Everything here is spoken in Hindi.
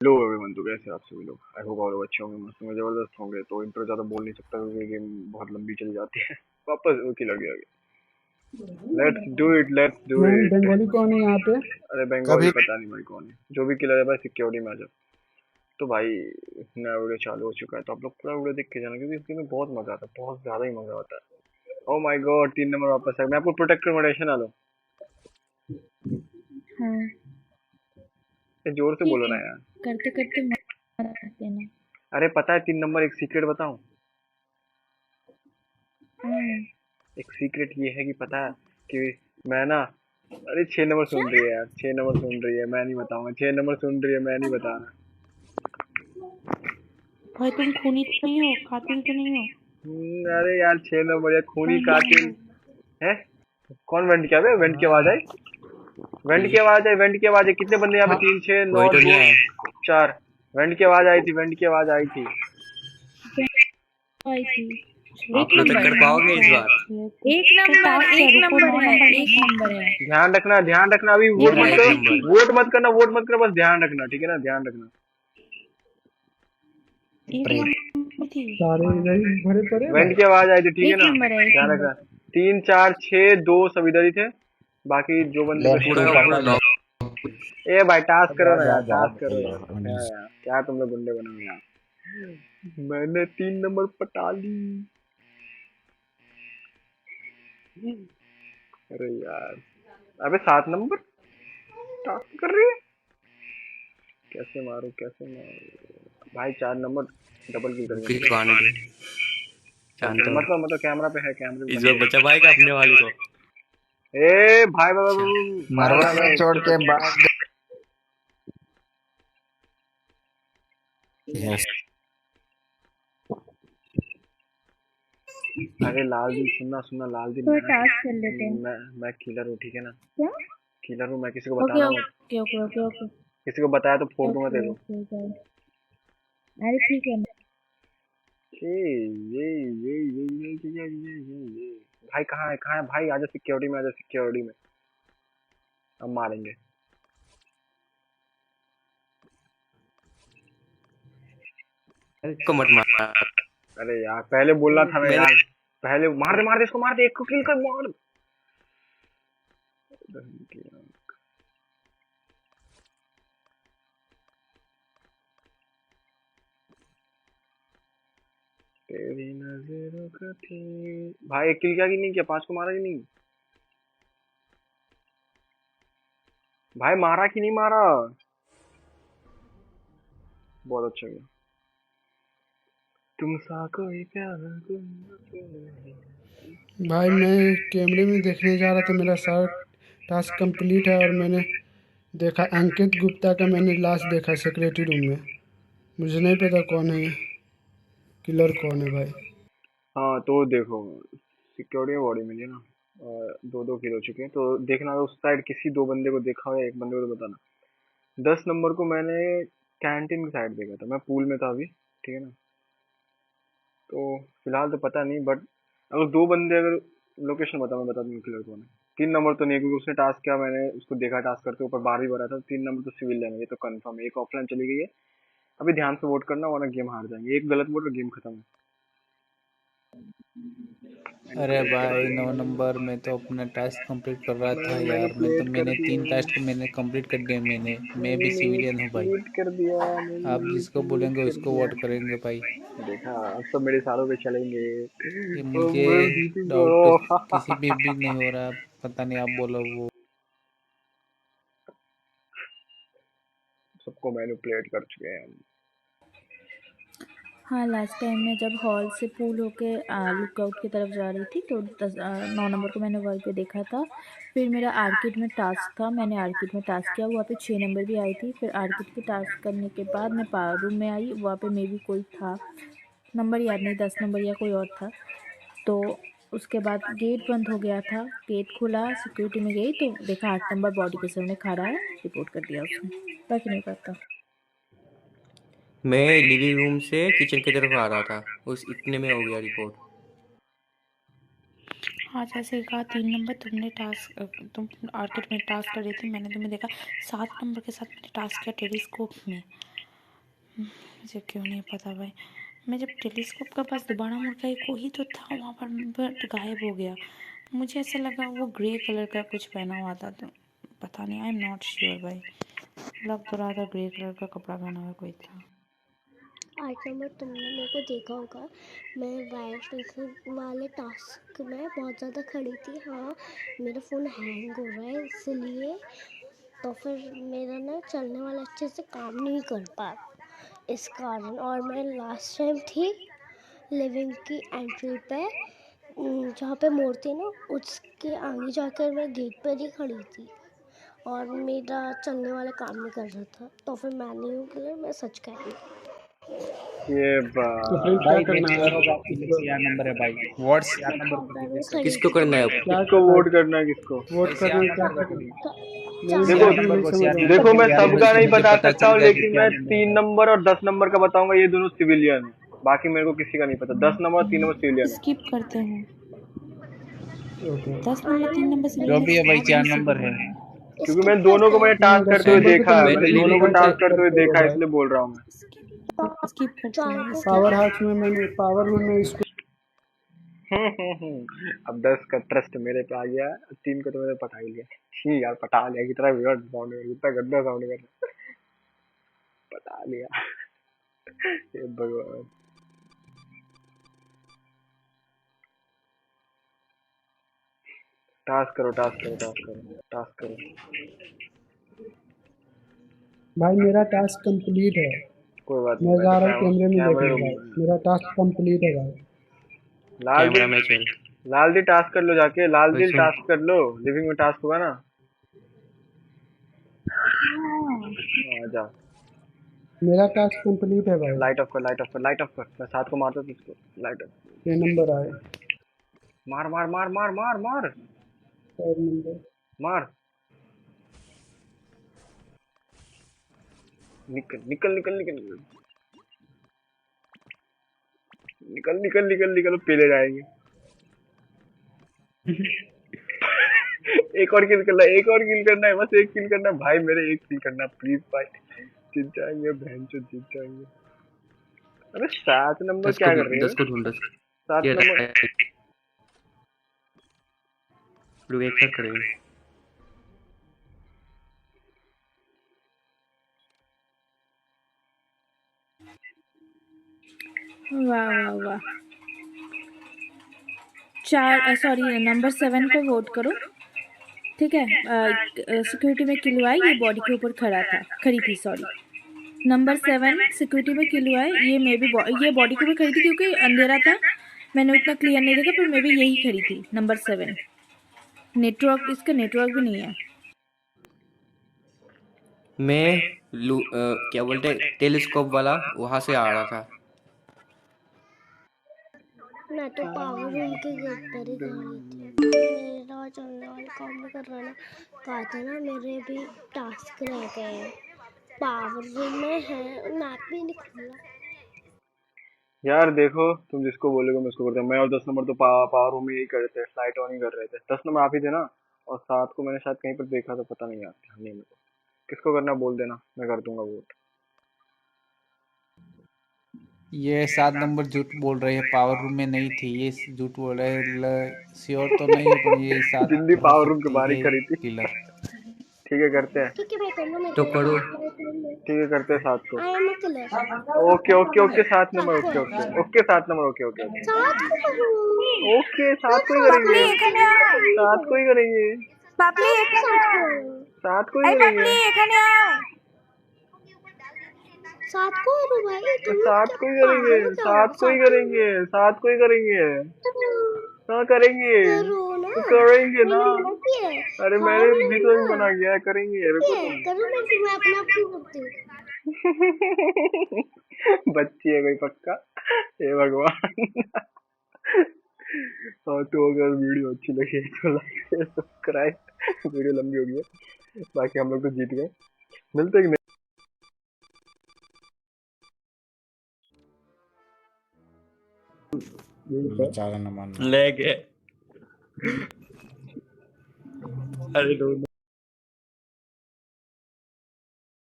हेलो एवरीवन, तो कैसे आप सभी लोग? आई होप आप लोग अच्छे होंगे, मस्त होंगे, जबरदस्त होंगे। तो इंट्रो ज्यादा बोल नहीं सकता क्योंकि गेम बहुत लंबी चली जाती है। वापस ओके लग गया। Let's do it, let's do ma'am it. Bengali कौन है यहाँ पे? अरे बंगाली कभी पता नहीं भाई कौन है, जो भी किलर है भाई सिक्योरिटी में आ जाओ। तो भाई नया वीडियो चालू हो चुका है, तो आप लोग पूरा वीडियो देख के जाना क्योंकि इस गेम में बहुत मजा आता है, बहुत ज्यादा ही मजा आता है। ओ माय गॉड, 3 नंबर वापस है। मैं आपको प्रोटेक्टर मोडेशन आ लो। हाँ जोर से ठीक बोलो है, ना यार। करते करते मत देना। अरे पता है 3 नंबर, एक सीक्रेट बताऊं? हाँ। एक सीक्रेट ये है कि पता है कि मैं ना, अरे 6 नंबर क्या? सुन रही है यार, 6 नंबर सुन रही है, मैं नहीं बताऊंगा। 6 नंबर सुन रही है, मैं नहीं बता रहा। भाई तुम खूनी तो नहीं हो, कातिल तो नहीं हो? अरे यार 6 नंबर या खूनी वेंट कातिल मारो। है। कौन वेंट किया बे? वेंट की आवाज आई, वेंट की आवाज आई, वेंट की आवाज आई। कितने बंदे यहाँ पे? हाँ, 3 6 9 कोई तो नहीं दो आया। 4। वेंट की आवाज आई थी, वेंट की आवाज आई थी। आई थी। आप एक प्रोटेक्ट नंबर कर तीन पाओगे इस चार बार? छः एक नंबर, एक नंबर है, एक नंबर है। ध्यान रखना, ध्यान रखना, अभी वोट मेरा मत एक करो, नंबर। वोट मत करना, वोट मत करना, बस ध्यान रखना, ठीक है ना? ध्यान रखना। एक नंबर थी। सारे इधर ही भरे पड़े हैं वेंट भाई। की आवाज आई थी, ठीक है एक ना? नंबर है, एक ध्यान नंबर। रखना। 3 4 6 2 सब इधर ही थे। बाकी जो बंदे बचे पूरा का पूरा लॉक। ए भाई टास्क करो ना जा यार, जा टास्क करो चल यार। रहा क्या यार, क्या तुम लोग गुंडे बने हो यार? मैंने 3 नंबर पटा ली। अरे यार, अबे 7 नंबर टास्क कर रही है। कैसे मारू, कैसे मारू भाई? 4 नंबर डबल किल करेंगे, किसी को आने दो, जानता हूँ मतलब कैमरा पे है, कैमरे पे इस बंदे बार बचा पाएगा अपने वाले को। हैं। ए भाई भाई अच्छा, भाई मरवा भाई के भाई, छोड़ चुप के चुप। बाद यस। अरे लाल दिल, सुनना सुनना लाल दिल, तो मैं टास्क कर लेते हैं। मैं किलर हूँ, ठीक है ना? क्या? किलर हूँ मैं, किसी को ओके बताना मत। ओके ओके ओके ओके किसी को बताया तो फोड़ दूंगा ओके तेरे को। Okay okay. अरे ठीक है। ये भाई कहाँ है, कहाँ है भाई? आजा सिक्योरिटी में, आजा सिक्योरिटी में। अब मारेंगे। को मत मार। अरे यार पहले बोलना था ना मैंने यार। पहले मार दे इसको, मार दे, एक को किल कर, मार। तेरी नजरों का थी। भाई एक किल क्या की नहीं किया? 5 को मारा कि नहीं? भाई मारा कि नहीं मारा? बहुत अच्छा गया। तुम सा कोई प्यार भाई मैं कैमरे में देखने जा रहा था, मेरा सारा टास्क कंप्लीट है और मैंने देखा अंकित गुप्ता का, मैंने लास्ट देखा सेक्रेटरी रूम में। मुझे नहीं पता कौन है ये, किलर कौन है भाई। हाँ तो देखो, सिक्योरिटी में बॉडी मिली है ना, 2 2 किल हो चुके हैं। तो देखना उस साइड किसी 2 बंदे को देखा हो या एक बंदे को, तो बताना। 10 नंबर को मैंने कैंटीन की साइड देखा था, मैं पूल में था अभी, ठीक है ना? तो फिलहाल तो पता नहीं, बट अगर 2 बंदे, अगर लोकेशन बता, मैं बता दूंगा किलर कौन है। 3 नंबर तो नहीं है, क्योंकि उसने टास्क किया, मैंने उसको देखा टास्क करते, ऊपर बार भी भरा था। 3 नंबर तो सिविल लाइन है, ये तो कंफर्म है। एक ऑफलाइन चली गई है। अभी ध्यान से वोट करना वरना गेम हार जाएंगे। एक गलत वोट और गेम खत्म है। मैंने अरे प्लेट कर भाई 9 नंबर दिया, में तो अपना टास्क कंप्लीट कर रहा था मैंने यार। प्लेट कर मैंने 3 टास्क दिया, मैंने कंप्लीट कर दिया। मैं भी मैंने सिविलियन हूँ भाई। प्लेट कर दिया, आप मैंने जिसको प्लेट बोलेंगे कर उसको दिया। वोट करेंगे भाई। देखा, अब तो मेरे सारों पे चलेंगे। ये ओ मुझे मैं जीतूंगा। डाउट किसी पे भी नहीं हो रहा। पता नहीं, आप बोलो वो। सबको मैनिपुलेट कर चुके हैं हम। हाँ, लास्ट टाइम मैं जब हॉल से पूल होके लुकआउट की तरफ जा रही थी तो 9 नंबर को मैंने वहीं पे देखा था। फिर मेरा आर्किड में टास्क था, मैंने आर्किड में टास्क किया, वहाँ पे 6 नंबर भी आई थी। फिर आर्किड के टास्क करने के बाद मैं रूम में आई, वहाँ पे मे भी कोई था, नंबर याद नहीं, 10 नंबर या कोई और था। तो उसके बाद गेट बंद हो गया था, गेट खुला, सिक्योरिटी में गई तो देखा 8 नंबर बॉडी के सामने खड़ा है, रिपोर्ट कर दिया उसने। बाकी नहीं पता। मैं लिविंग रूम से किचन की तरफ आ रहा था, उस इतने में हो गया रिपोर्ट। हाँ, जैसे कहा 3 नंबर तुम आर्किड में टास्क कर रही थी, मैंने तुम्हें देखा 7 नंबर के साथ मैंने टास्क किया टेलीस्कोप में। मुझे क्यों नहीं पता भाई। मैं जब टेलीस्कोप के पास दोबारा मुड़ गई, कोई तो था वहाँ पर बट गायब हो गया। मुझे ऐसा लगा वो ग्रे कलर का कुछ पहना हुआ था, तो पता नहीं, आई एम नॉट श्योर भाई। लग तो रहा था ग्रे कलर का कपड़ा पहना हुआ कोई था। 8 नंबर तुमने मेरे को देखा होगा, मैं वायर स्टेशन वाले टास्क में बहुत ज़्यादा खड़ी थी। हाँ, मेरा फ़ोन हैंग हो रहा है इसलिए, तो फिर मेरा ना चलने वाला अच्छे से काम नहीं कर पाया इस कारण। और मैं लास्ट टाइम थी लिविंग की एंट्री पे, जहाँ पे मोड़ थी ना, उसके आगे जाकर मैं गेट पर ही खड़ी थी और मेरा चलने वाला काम नहीं कर रहा था, तो फिर मैं नहीं हूँ क्लियर, मैं सच कह रही हूँ। ये तो फिर क्या भाई करना देखो है? करो बाकी कैसे यार नंबर है भाई, वॉट्स यार नंबर को मैं देखो। खड़ी किसको थी करना है? क्या किसको करना है? वोट करना है, किसको? वोट कैसे करना यार है, क्या नंबर करना है? तो नहीं, देखो मैं अभी नहीं समझ रहा। देखो, मैं सबका नहीं बता मुझे सकता हूँ, चल लेकिन जाएगा मैं कि 3 नंबर और 10 नंबर का बताऊंगा। ये दोनों सिविलियन है, बाकी मेरे को किसी का नहीं पता। 10 नंबर और 3 नंबर सिविलियन है। स्किप करते हैं। ओके। 10 नंबर 3 नंबर से जो भी है भाई, 4 से नंबर है। क्योंकि मैं दोनों को मैंने टास्क दस करते हुए नंबर को देखा तो है, मेरे मैंने को भी दोनों को पता है टास्क चेक करते हुए करते देखा हो है, भाई। इसलिए बोल रहा हूँ मैं। स्किप करते हैं। पावर हाउस में मैंने पावर रूम में इसको अब 10 का ट्रस्ट मेरे पे आ गया, 3 को तो मैंने पटा ही लिया। छी यार, पटा लिया, कितना वियर्ड साउंड है, कितना गंदा साउंड कर रहा है। पटा लिया। हे भगवान। टास्क करो, टास्क करो, टास्क करो, टास्क करो। भाई मेरा टास्क कंप्लीट है। कोई बात नहीं, मैं मैं जा तो रहा हूँ कैमरे में कैमरे देखने रूम भाई, में। मेरा टास्क कंप्लीट है भाई। लाल कैमरा दिल, में चल। लाल दिल टास्क कर लो जाके, लाल वही दिल सुन। टास्क कर लो। लिविंग में टास्क होगा ना? आ जा। मेरा टास्क कंप्लीट है भाई। लाइट ऑफ कर, लाइट ऑफ कर, लाइट ऑफ कर। मैं 7 को मारता हूँ इसको। Light of. 6 नंबर आए। मार मार मार मार मार मार 4 नंबर। मार। निकल निकल निकल निकल निकल निकल निकल निकल, पीले जाएंगे। एक और किल करना है, एक और किल करना है, बस एक किल करना है भाई, मेरे एक किल करना प्लीज भाई। जीत जाएंगे, बहन चो जीत जाएंगे। अरे 7 नंबर क्या कर रहे हो? 10 को ढूंढ 10। 7 ये नंबर। लोग एक साथ करेंगे। वाह वाह वाह। 4 नंबर 7 को वोट करो, ठीक है। सिक्योरिटी में किल हुआ है, ये बॉडी के ऊपर खड़ी थी, सॉरी। नंबर 7 सिक्योरिटी में किल हुआ है, ये बॉडी के ऊपर खड़ी थी क्योंकि अंधेरा था, मैंने उतना क्लियर नहीं देखा, पर मे भी यही खड़ी थी नंबर 7। इसका नेटवर्क भी नहीं है। मैं क्या बोलते हैं, टेलीस्कोप वाला वहां से आ रहा था। मैं तो पावर रूम के गेट पर ही खड़ी थी, मेरा चलने वाला काम नहीं कर रहा ना। कहा था ना मेरे भी टास्क रह गए हैं, पावर रूम में है, मैप भी नहीं खुला। यार देखो, तुम जिसको बोलोगे मैं उसको करता हूँ। मैं और 10 नंबर तो पावर रूम में यही कर रहे थे, फ्लाइट ऑन ही कर रहे थे। 10 नंबर आप ही थे ना? और 7 को मैंने शायद कहीं पर देखा था, पता नहीं यार, ध्यान नहीं है मेरे को। किसको करना बोल देना, मैं कर दूंगा वोट। ये 7 नंबर झूठ बोल रहे हैं, पावर रूम में नहीं थी, ये झूठ बोल रहे हैं। श्योर तो नहीं है, पर ये 7 जिंदी हो पावर रूम के सकती बाहर ही है खड़ी थी। किलर। ठीक है, करते हैं। ठीक है भाई, करना मेरे तो को करो। ठीक है, करते हैं 7 को। I am a killer. Okay okay okay, 7 number, 7 को okay okay okay, 7 number, okay okay okay 7 को करूँ। ओके, 7 को ही करेंगे। 7 को ही करेंगे। 7 को 7 को ही करेंगे। 7 को करूँ भाई, तुम लोग 7 क्या को ही करेंगे। पागल हो क्या? 7 को ही करेंगे। 7 को ही करेंगे। हाँ करेंगे। करो ना, तो करेंगे ना। मैंने मना किया है। अरे हाँ मैंने भी तो ना, मना किया है, करेंगे, रुको करो ना, फिर मैं अपने आप क्यों करती हूँ। तुम। बच्ची है कोई पक्का। हे भगवान। और तो अगर वीडियो अच्छी लगी तो लाइक शेयर सब्सक्राइब। वीडियो लंबी हो गई है, बाकी हम लोग तो जीत गए। मिलते हैं। 4 नंबर ले गए। अरे